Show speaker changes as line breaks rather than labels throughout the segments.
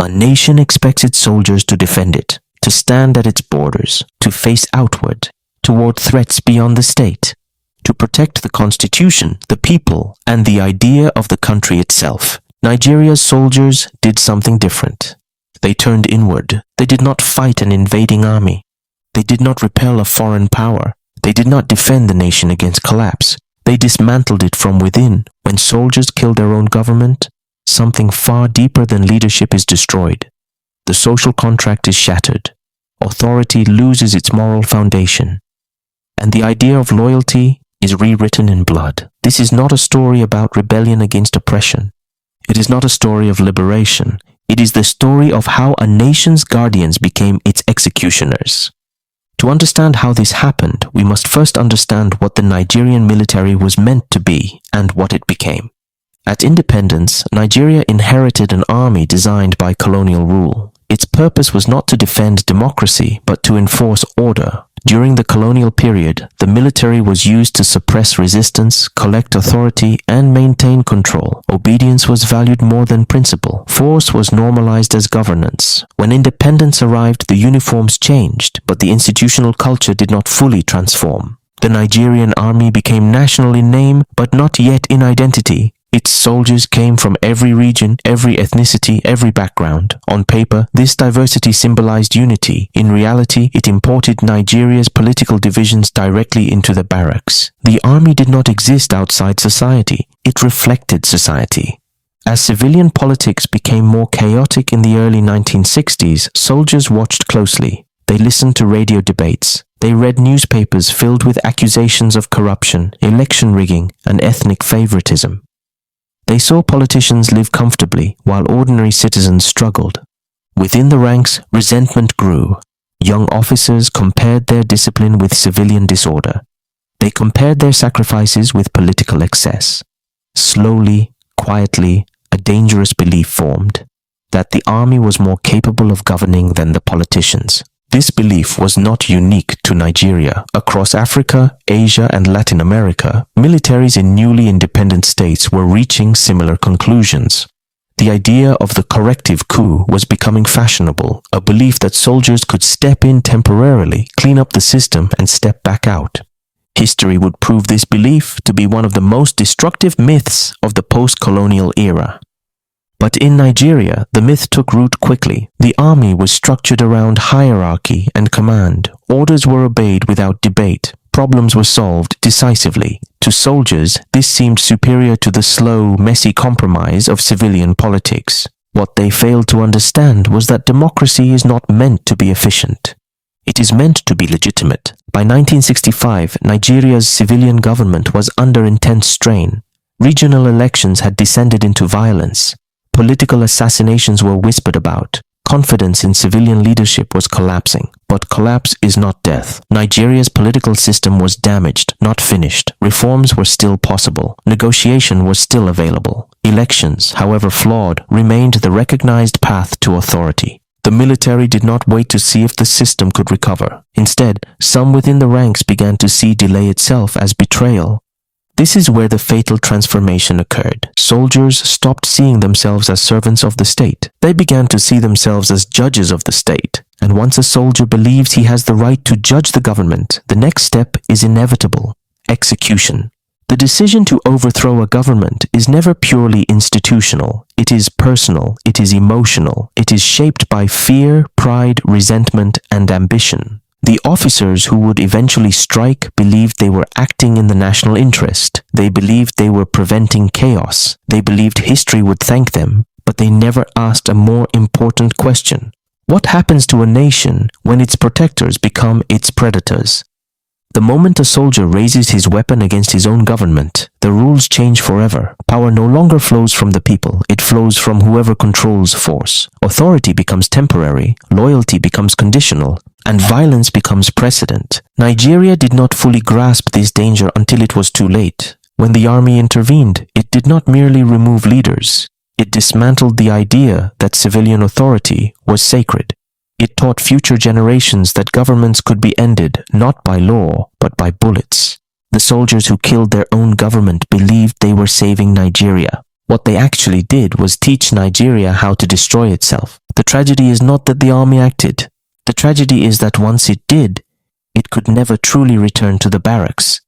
A nation expects its soldiers to defend it, to stand at its borders, to face outward, toward threats beyond the state, to protect the constitution, the people, and the idea of the country itself. Nigeria's soldiers did something different. They turned inward. They did not fight an invading army. They did not repel a foreign power. They did not defend the nation against collapse. They dismantled it from within. When soldiers kill their own government, something far deeper than leadership is destroyed. The social contract is shattered. Authority loses its moral foundation. And the idea of loyalty is rewritten in blood. This is not a story about rebellion against oppression. It is not a story of liberation. It is the story of how a nation's guardians became its executioners. To understand how this happened, we must first understand what the Nigerian military was meant to be and what it became. At independence, Nigeria inherited an army designed by colonial rule. Its purpose was not to defend democracy, but to enforce order. During the colonial period, the military was used to suppress resistance, collect authority, and maintain control. Obedience was valued more than principle. Force was normalized as governance. When independence arrived, the uniforms changed, but the institutional culture did not fully transform. The Nigerian army became national in name, but not yet in identity. Its soldiers came from every region, every ethnicity, every background. On paper, this diversity symbolized unity. In reality, it imported Nigeria's political divisions directly into the barracks. The army did not exist outside society. It reflected society. As civilian politics became more chaotic in the early 1960s, soldiers watched closely. They listened to radio debates. They read newspapers filled with accusations of corruption, election rigging, and ethnic favoritism. They saw politicians live comfortably while ordinary citizens struggled. Within the ranks, resentment grew. Young officers compared their discipline with civilian disorder. They compared their sacrifices with political excess. Slowly, quietly, a dangerous belief formed that the army was more capable of governing than the politicians. This belief was not unique to Nigeria. Across Africa, Asia, and Latin America, militaries in newly independent states were reaching similar conclusions. The idea of the corrective coup was becoming fashionable, a belief that soldiers could step in temporarily, clean up the system, and step back out. History would prove this belief to be one of the most destructive myths of the post-colonial era. But in Nigeria, the myth took root quickly. The army was structured around hierarchy and command. Orders were obeyed without debate. Problems were solved decisively. To soldiers, this seemed superior to the slow, messy compromise of civilian politics. What they failed to understand was that democracy is not meant to be efficient. It is meant to be legitimate. By 1965, Nigeria's civilian government was under intense strain. Regional elections had descended into violence. Political assassinations were whispered about. Confidence in civilian leadership was collapsing. But collapse is not death. Nigeria's political system was damaged, not finished. Reforms were still possible. Negotiation was still available. Elections, however flawed, remained the recognized path to authority. The military did not wait to see if the system could recover. Instead, some within the ranks began to see delay itself as betrayal. This is where the fatal transformation occurred. Soldiers stopped seeing themselves as servants of the state. They began to see themselves as judges of the state. And once a soldier believes he has the right to judge the government, the next step is inevitable: execution. The decision to overthrow a government is never purely institutional. It is personal, it is emotional, it is shaped by fear, pride, resentment, and ambition. The officers who would eventually strike believed they were acting in the national interest. They believed they were preventing chaos. They believed history would thank them, but they never asked a more important question. What happens to a nation when its protectors become its predators? The moment a soldier raises his weapon against his own government, the rules change forever. Power no longer flows from the people, it flows from whoever controls force. Authority becomes temporary, loyalty becomes conditional, and violence becomes precedent. Nigeria did not fully grasp this danger until it was too late. When the army intervened, it did not merely remove leaders. It dismantled the idea that civilian authority was sacred. It taught future generations that governments could be ended not by law, but by bullets. The soldiers who killed their own government believed they were saving Nigeria. What they actually did was teach Nigeria how to destroy itself. The tragedy is not that the army acted. The tragedy is that once it did, it could never truly return to the barracks.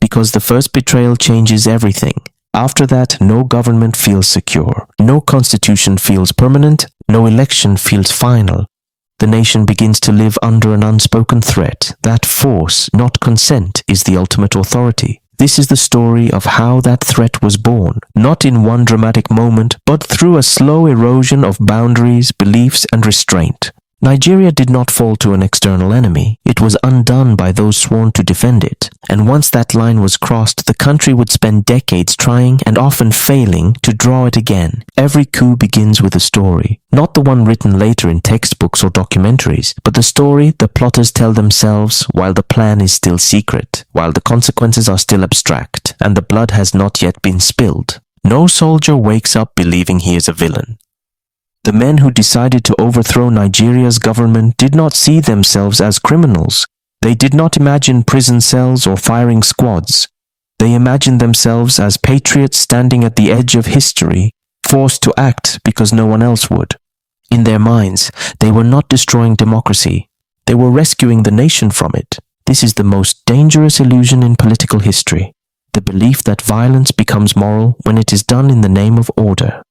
Because the first betrayal changes everything. After that, no government feels secure, no constitution feels permanent, no election feels final. The nation begins to live under an unspoken threat that force, not consent, is the ultimate authority. This is the story of how that threat was born, not in one dramatic moment, but through a slow erosion of boundaries, beliefs, and restraint. Nigeria did not fall to an external enemy. It was undone by those sworn to defend it. And once that line was crossed, the country would spend decades trying and often failing to draw it again. Every coup begins with a story. Not the one written later in textbooks or documentaries, but the story the plotters tell themselves while the plan is still secret, while the consequences are still abstract, and the blood has not yet been spilled. No soldier wakes up believing he is a villain. The men who decided to overthrow Nigeria's government did not see themselves as criminals. They did not imagine prison cells or firing squads. They imagined themselves as patriots standing at the edge of history, forced to act because no one else would. In their minds, they were not destroying democracy. They were rescuing the nation from it. This is the most dangerous illusion in political history. The belief that violence becomes moral when it is done in the name of order.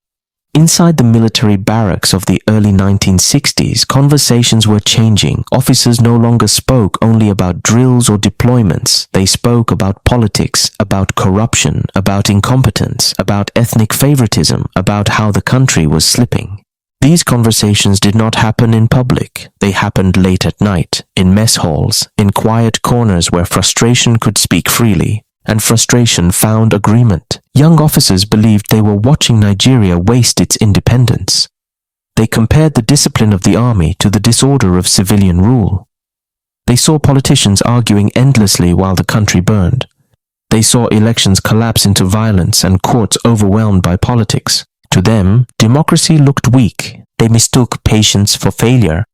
Inside the military barracks of the early 1960s, conversations were changing. Officers no longer spoke only about drills or deployments. They spoke about politics, about corruption, about incompetence, about ethnic favoritism, about how the country was slipping. These conversations did not happen in public. They happened late at night, in mess halls, in quiet corners where frustration could speak freely. And frustration found agreement. Young officers believed they were watching Nigeria waste its independence. They compared the discipline of the army to the disorder of civilian rule. They saw politicians arguing endlessly while the country burned. They saw elections collapse into violence and courts overwhelmed by politics. To them, democracy looked weak. They mistook patience for failure.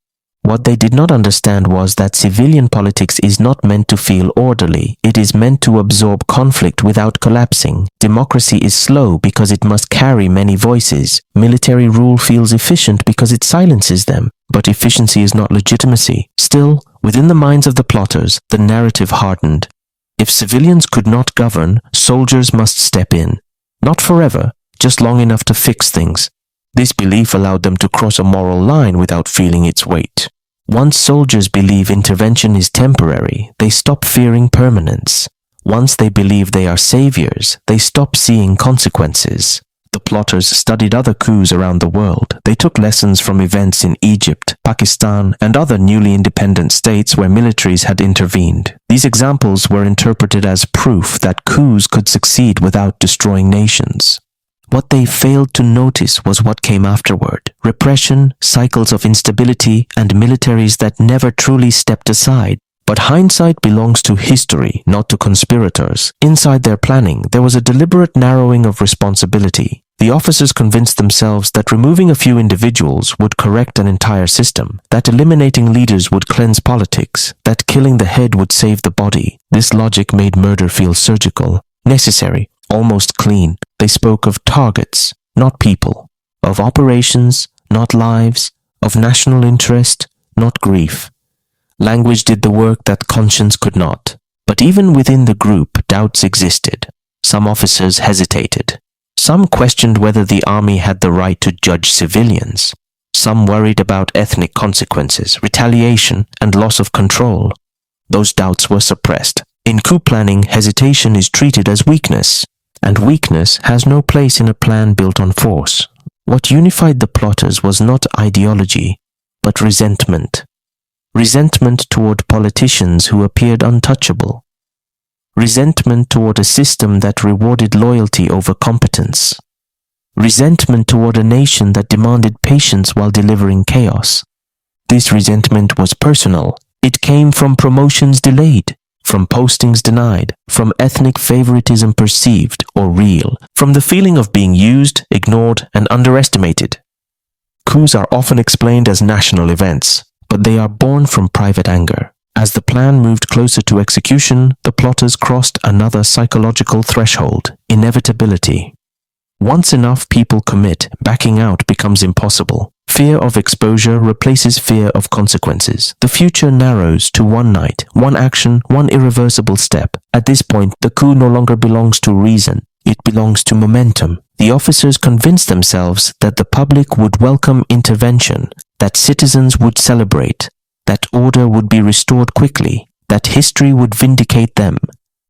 What they did not understand was that civilian politics is not meant to feel orderly. It is meant to absorb conflict without collapsing. Democracy is slow because it must carry many voices. Military rule feels efficient because it silences them. But efficiency is not legitimacy. Still, within the minds of the plotters, the narrative hardened. If civilians could not govern, soldiers must step in. Not forever, just long enough to fix things. This belief allowed them to cross a moral line without feeling its weight. Once soldiers believe intervention is temporary, they stop fearing permanence. Once they believe they are saviors, they stop seeing consequences. The plotters studied other coups around the world. They took lessons from events in Egypt, Pakistan, and other newly independent states where militaries had intervened. These examples were interpreted as proof that coups could succeed without destroying nations. What they failed to notice was what came afterward. Repression, cycles of instability, and militaries that never truly stepped aside. But hindsight belongs to history, not to conspirators. Inside their planning, there was a deliberate narrowing of responsibility. The officers convinced themselves that removing a few individuals would correct an entire system, that eliminating leaders would cleanse politics, that killing the head would save the body. This logic made murder feel surgical, necessary, almost clean. They spoke of targets, not people, of operations, not lives, of national interest, not grief. Language did the work that conscience could not. But even within the group, doubts existed. Some officers hesitated. Some questioned whether the army had the right to judge civilians. Some worried about ethnic consequences, retaliation, and loss of control. Those doubts were suppressed. In coup planning, hesitation is treated as weakness. And weakness has no place in a plan built on force. What unified the plotters was not ideology, but resentment. Resentment toward politicians who appeared untouchable. Resentment toward a system that rewarded loyalty over competence. Resentment toward a nation that demanded patience while delivering chaos. This resentment was personal. It came from promotions delayed, from postings denied, from ethnic favoritism perceived or real, from the feeling of being used, ignored, and underestimated. Coups are often explained as national events, but they are born from private anger. As the plan moved closer to execution, the plotters crossed another psychological threshold: inevitability. Once enough people commit, backing out becomes impossible. Fear of exposure replaces fear of consequences. The future narrows to one night, one action, one irreversible step. At this point, the coup no longer belongs to reason. It belongs to momentum. The officers convinced themselves that the public would welcome intervention, that citizens would celebrate, that order would be restored quickly, that history would vindicate them.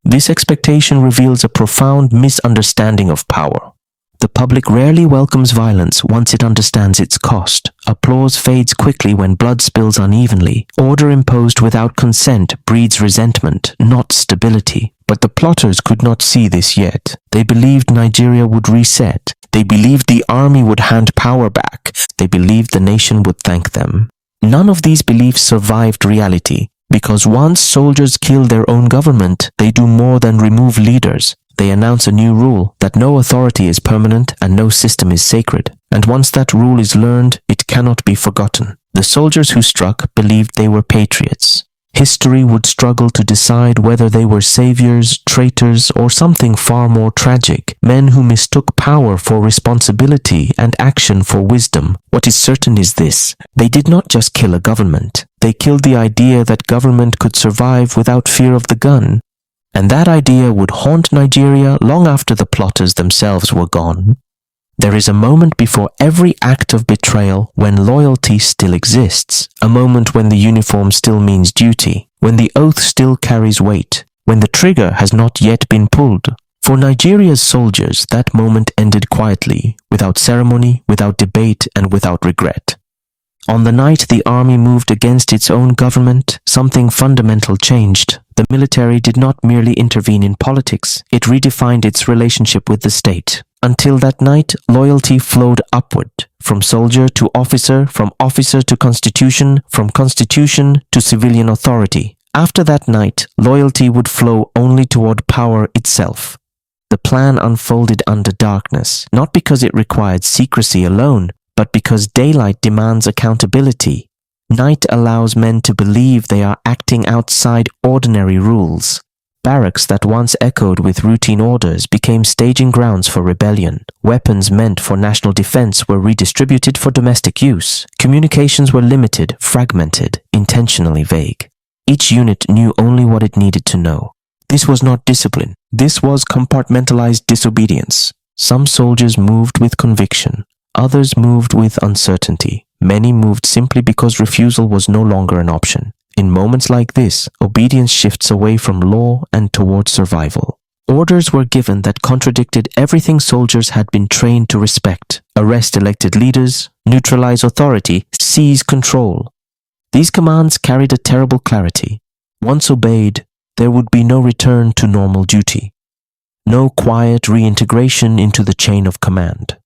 This expectation reveals a profound misunderstanding of power. The public rarely welcomes violence once it understands its cost. Applause fades quickly when blood spills unevenly. Order imposed without consent breeds resentment, not stability. But the plotters could not see this yet. They believed Nigeria would reset. They believed the army would hand power back. They believed the nation would thank them. None of these beliefs survived reality, because once soldiers kill their own government, they do more than remove leaders. They announce a new rule, that no authority is permanent and no system is sacred. And once that rule is learned, it cannot be forgotten. The soldiers who struck believed they were patriots. History would struggle to decide whether they were saviors, traitors, or something far more tragic, men who mistook power for responsibility and action for wisdom. What is certain is this: they did not just kill a government. They killed the idea that government could survive without fear of the gun. And that idea would haunt Nigeria long after the plotters themselves were gone. There is a moment before every act of betrayal when loyalty still exists, a moment when the uniform still means duty, when the oath still carries weight, when the trigger has not yet been pulled. For Nigeria's soldiers, that moment ended quietly, without ceremony, without debate, and without regret. On the night the army moved against its own government, something fundamental changed. The military did not merely intervene in politics, it redefined its relationship with the state. Until that night, loyalty flowed upward, from soldier to officer, from officer to constitution, from constitution to civilian authority. After that night, loyalty would flow only toward power itself. The plan unfolded under darkness, not because it required secrecy alone, but because daylight demands accountability. Night allows men to believe they are acting outside ordinary rules. Barracks that once echoed with routine orders became staging grounds for rebellion. Weapons meant for national defense were redistributed for domestic use. Communications were limited, fragmented, intentionally vague. Each unit knew only what it needed to know. This was not discipline. This was compartmentalized disobedience. Some soldiers moved with conviction. Others moved with uncertainty. Many moved simply because refusal was no longer an option. In moments like this, obedience shifts away from law and towards survival. Orders were given that contradicted everything soldiers had been trained to respect. Arrest elected leaders, neutralize authority, seize control. These commands carried a terrible clarity. Once obeyed, there would be no return to normal duty. No quiet reintegration into the chain of command.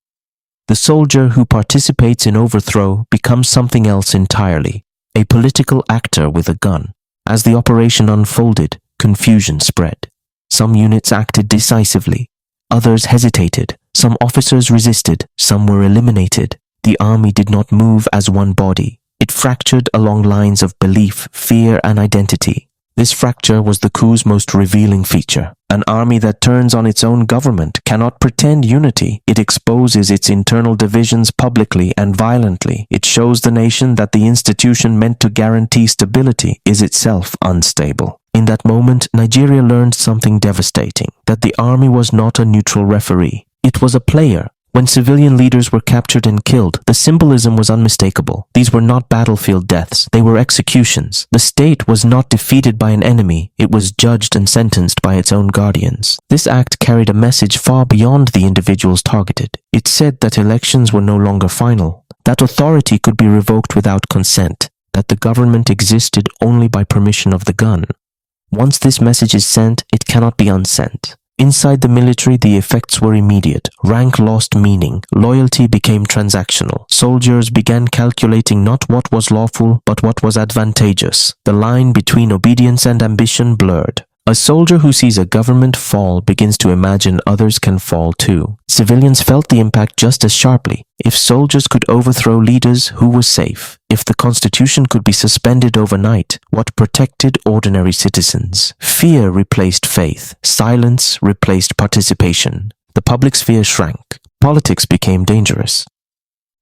The soldier who participates in overthrow becomes something else entirely. A political actor with a gun. As the operation unfolded, confusion spread. Some units acted decisively. Others hesitated. Some officers resisted. Some were eliminated. The army did not move as one body. It fractured along lines of belief, fear, and identity. This fracture was the coup's most revealing feature. An army that turns on its own government cannot pretend unity. It exposes its internal divisions publicly and violently. It shows the nation that the institution meant to guarantee stability is itself unstable. In that moment, Nigeria learned something devastating, that the army was not a neutral referee. It was a player. When civilian leaders were captured and killed, the symbolism was unmistakable. These were not battlefield deaths, they were executions. The state was not defeated by an enemy, it was judged and sentenced by its own guardians. This act carried a message far beyond the individuals targeted. It said that elections were no longer final, that authority could be revoked without consent, that the government existed only by permission of the gun. Once this message is sent, it cannot be unsent. Inside the military, the effects were immediate. Rank lost meaning. Loyalty became transactional. Soldiers began calculating not what was lawful, but what was advantageous. The line between obedience and ambition blurred. A soldier who sees a government fall begins to imagine others can fall too. Civilians felt the impact just as sharply. If soldiers could overthrow leaders, who was safe? If the constitution could be suspended overnight, what protected ordinary citizens? Fear replaced faith. Silence replaced participation. The public sphere shrank. Politics became dangerous.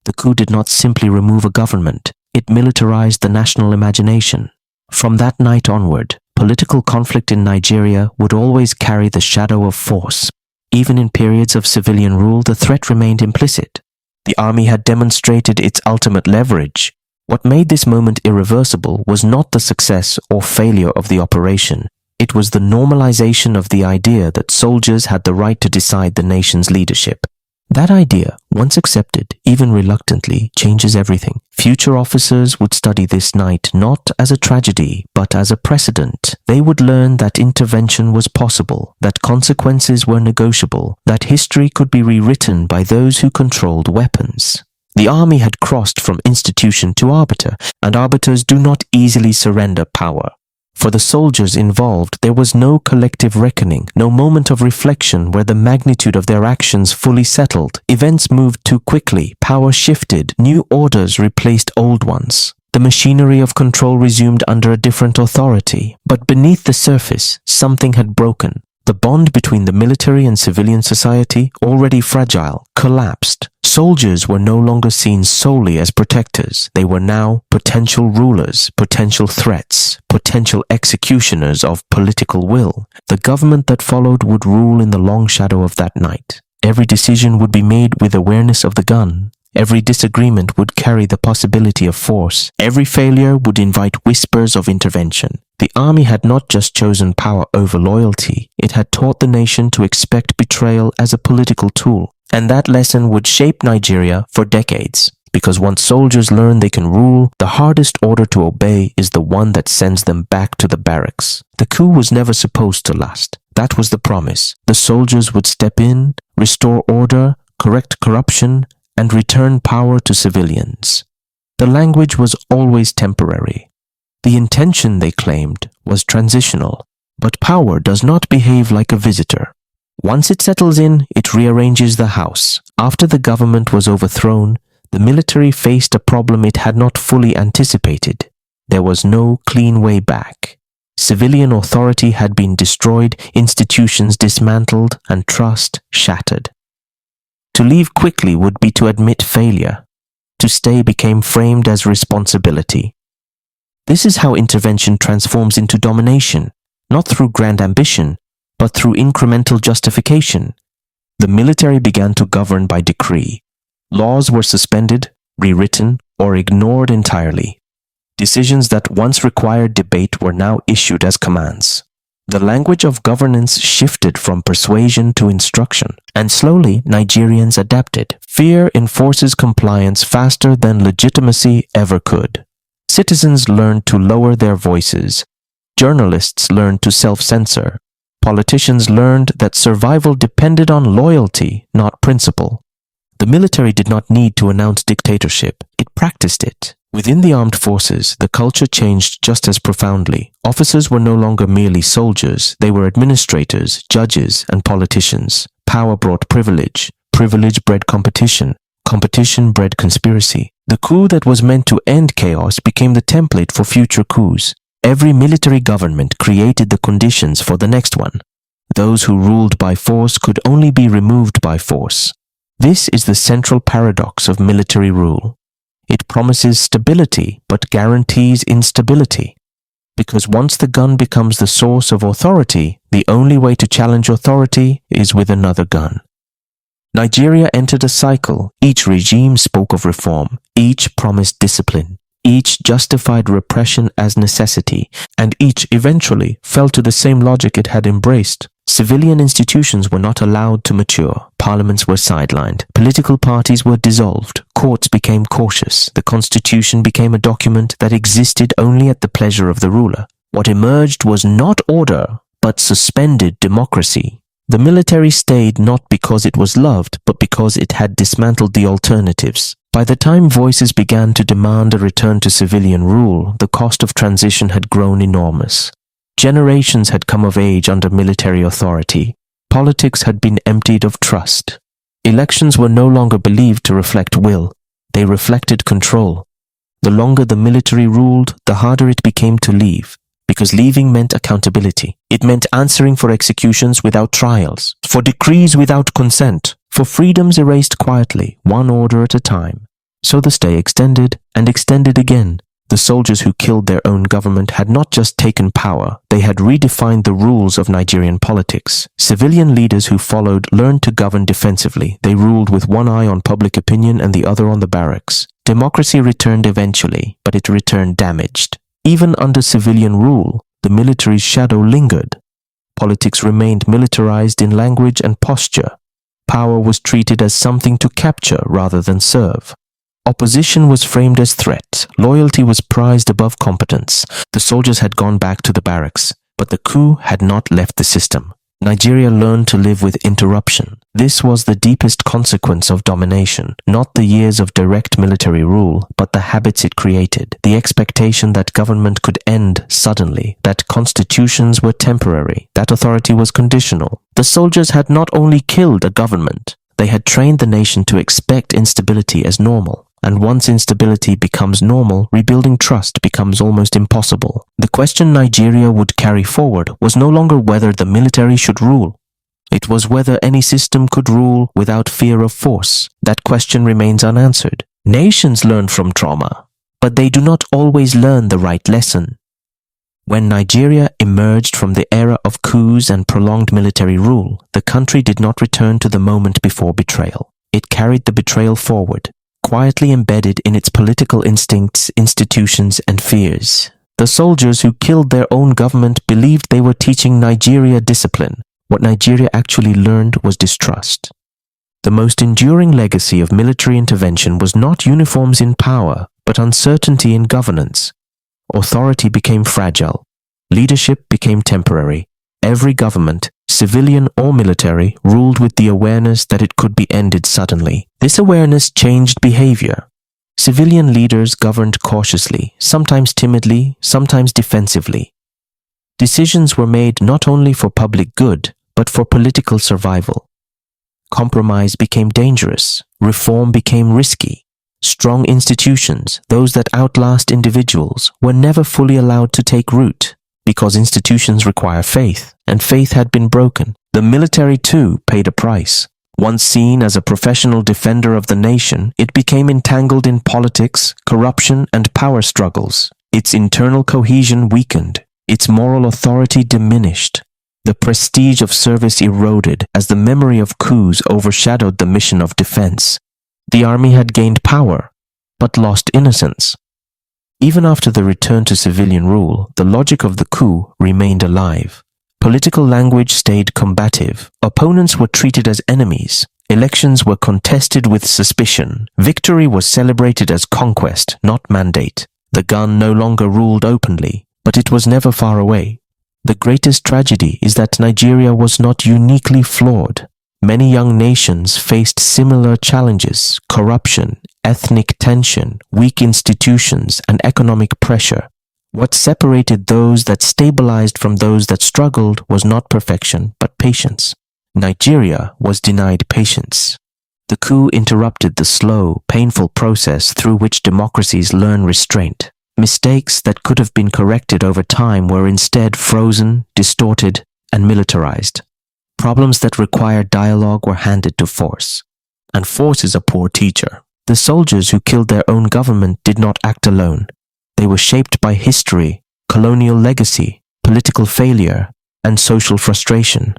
The coup did not simply remove a government, it militarized the national imagination. From that night onward, political conflict in Nigeria would always carry the shadow of force. Even in periods of civilian rule, the threat remained implicit. The army had demonstrated its ultimate leverage. What made this moment irreversible was not the success or failure of the operation. It was the normalization of the idea that soldiers had the right to decide the nation's leadership. That idea, once accepted, even reluctantly, changes everything. Future officers would study this night not as a tragedy, but as a precedent. They would learn that intervention was possible, that consequences were negotiable, that history could be rewritten by those who controlled weapons. The army had crossed from institution to arbiter, and arbiters do not easily surrender power. For the soldiers involved, there was no collective reckoning, no moment of reflection where the magnitude of their actions fully settled. Events moved too quickly, power shifted, new orders replaced old ones. The machinery of control resumed under a different authority. But beneath the surface, something had broken. The bond between the military and civilian society, already fragile, collapsed. Soldiers were no longer seen solely as protectors. They were now potential rulers, potential threats, potential executioners of political will. The government that followed would rule in the long shadow of that night. Every decision would be made with awareness of the gun. Every disagreement would carry the possibility of force. Every failure would invite whispers of intervention. The army had not just chosen power over loyalty, it had taught the nation to expect betrayal as a political tool. And that lesson would shape Nigeria for decades. Because once soldiers learn they can rule, the hardest order to obey is the one that sends them back to the barracks. The coup was never supposed to last. That was the promise. The soldiers would step in, restore order, correct corruption, and return power to civilians. The language was always temporary. The intention, they claimed, was transitional. But power does not behave like a visitor. Once it settles in, it rearranges the house. After the government was overthrown, the military faced a problem it had not fully anticipated. There was no clean way back. Civilian authority had been destroyed, institutions dismantled, and trust shattered. To leave quickly would be to admit failure. To stay became framed as responsibility. This is how intervention transforms into domination, not through grand ambition, but through incremental justification. The military began to govern by decree. Laws were suspended, rewritten, or ignored entirely. Decisions that once required debate were now issued as commands. The language of governance shifted from persuasion to instruction, and slowly Nigerians adapted. Fear enforces compliance faster than legitimacy ever could. Citizens learned to lower their voices. Journalists learned to self-censor. Politicians learned that survival depended on loyalty, not principle. The military did not need to announce dictatorship. It practiced it. Within the armed forces, the culture changed just as profoundly. Officers were no longer merely soldiers. They were administrators, judges, and politicians. Power brought privilege. Privilege bred competition. Competition bred conspiracy. The coup that was meant to end chaos became the template for future coups. Every military government created the conditions for the next one. Those who ruled by force could only be removed by force. This is the central paradox of military rule. It promises stability but guarantees instability. Because once the gun becomes the source of authority, the only way to challenge authority is with another gun. Nigeria entered a cycle. Each regime spoke of reform. Each promised discipline. Each justified repression as necessity, and each eventually fell to the same logic it had embraced. Civilian institutions were not allowed to mature. Parliaments were sidelined. Political parties were dissolved. Courts became cautious. The constitution became a document that existed only at the pleasure of the ruler. What emerged was not order, but suspended democracy. The military stayed not because it was loved, but because it had dismantled the alternatives. By the time voices began to demand a return to civilian rule, the cost of transition had grown enormous. Generations had come of age under military authority. Politics had been emptied of trust. Elections were no longer believed to reflect will. They reflected control. The longer the military ruled, the harder it became to leave. Because leaving meant accountability. It meant answering for executions without trials, for decrees without consent, for freedoms erased quietly, one order at a time. So the stay extended and extended again. The soldiers who killed their own government had not just taken power, they had redefined the rules of Nigerian politics. Civilian leaders who followed learned to govern defensively. They ruled with one eye on public opinion and the other on the barracks. Democracy returned eventually, but it returned damaged. Even under civilian rule, the military's shadow lingered. Politics remained militarized in language and posture. Power was treated as something to capture rather than serve. Opposition was framed as threat. Loyalty was prized above competence. The soldiers had gone back to the barracks, but the coup had not left the system. Nigeria learned to live with interruption. This was the deepest consequence of domination, not the years of direct military rule, but the habits it created, the expectation that government could end suddenly, that constitutions were temporary, that authority was conditional. The soldiers had not only killed a government, they had trained the nation to expect instability as normal. And once instability becomes normal, rebuilding trust becomes almost impossible. The question Nigeria would carry forward was no longer whether the military should rule. It was whether any system could rule without fear of force. That question remains unanswered. Nations learn from trauma, but they do not always learn the right lesson. When Nigeria emerged from the era of coups and prolonged military rule, the country did not return to the moment before betrayal. It carried the betrayal forward, quietly embedded in its political instincts, institutions, and fears. The soldiers who killed their own government believed they were teaching Nigeria discipline. What Nigeria actually learned was distrust. The most enduring legacy of military intervention was not uniforms in power, but uncertainty in governance. Authority became fragile. Leadership became temporary. Every government, civilian or military, ruled with the awareness that it could be ended suddenly. This awareness changed behavior. Civilian leaders governed cautiously, sometimes timidly, sometimes defensively. Decisions were made not only for public good, but for political survival. Compromise became dangerous. Reform became risky. Strong institutions, those that outlast individuals, were never fully allowed to take root. Because institutions require faith, and faith had been broken. The military too paid a price. Once seen as a professional defender of the nation, it became entangled in politics, corruption, and power struggles. Its internal cohesion weakened. Its moral authority diminished. The prestige of service eroded as the memory of coups overshadowed the mission of defense. The army had gained power, but lost innocence. Even after the return to civilian rule, the logic of the coup remained alive. Political language stayed combative. Opponents were treated as enemies. Elections were contested with suspicion. Victory was celebrated as conquest, not mandate. The gun no longer ruled openly, but it was never far away. The greatest tragedy is that Nigeria was not uniquely flawed. Many young nations faced similar challenges: corruption, ethnic tension, weak institutions, and economic pressure. What separated those that stabilized from those that struggled was not perfection, but patience. Nigeria was denied patience. The coup interrupted the slow, painful process through which democracies learn restraint. Mistakes that could have been corrected over time were instead frozen, distorted, and militarized. Problems that required dialogue were handed to force. And force is a poor teacher. The soldiers who killed their own government did not act alone. They were shaped by history, colonial legacy, political failure, and social frustration.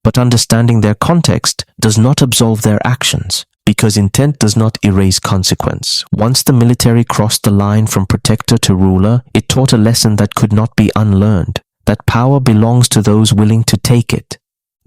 But understanding their context does not absolve their actions, because intent does not erase consequence. Once the military crossed the line from protector to ruler, it taught a lesson that could not be unlearned, that power belongs to those willing to take it.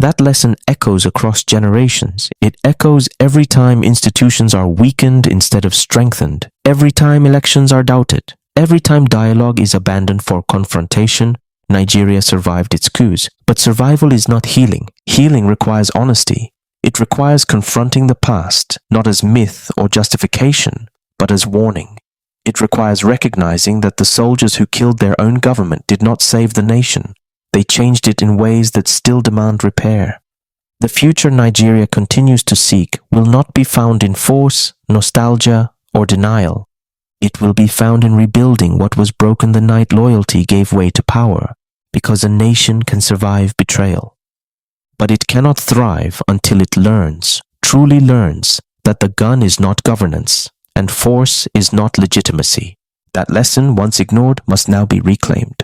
That lesson echoes across generations. It echoes every time institutions are weakened instead of strengthened, every time elections are doubted, every time dialogue is abandoned for confrontation. Nigeria survived its coups, but survival is not healing. Healing requires honesty. It requires confronting the past, not as myth or justification, but as warning. It requires recognizing that the soldiers who killed their own government did not save the nation. They changed it in ways that still demand repair. The future Nigeria continues to seek will not be found in force, nostalgia, or denial. It will be found in rebuilding what was broken the night loyalty gave way to power, because a nation can survive betrayal. But it cannot thrive until it learns, truly learns, that the gun is not governance, and force is not legitimacy. That lesson, once ignored, must now be reclaimed.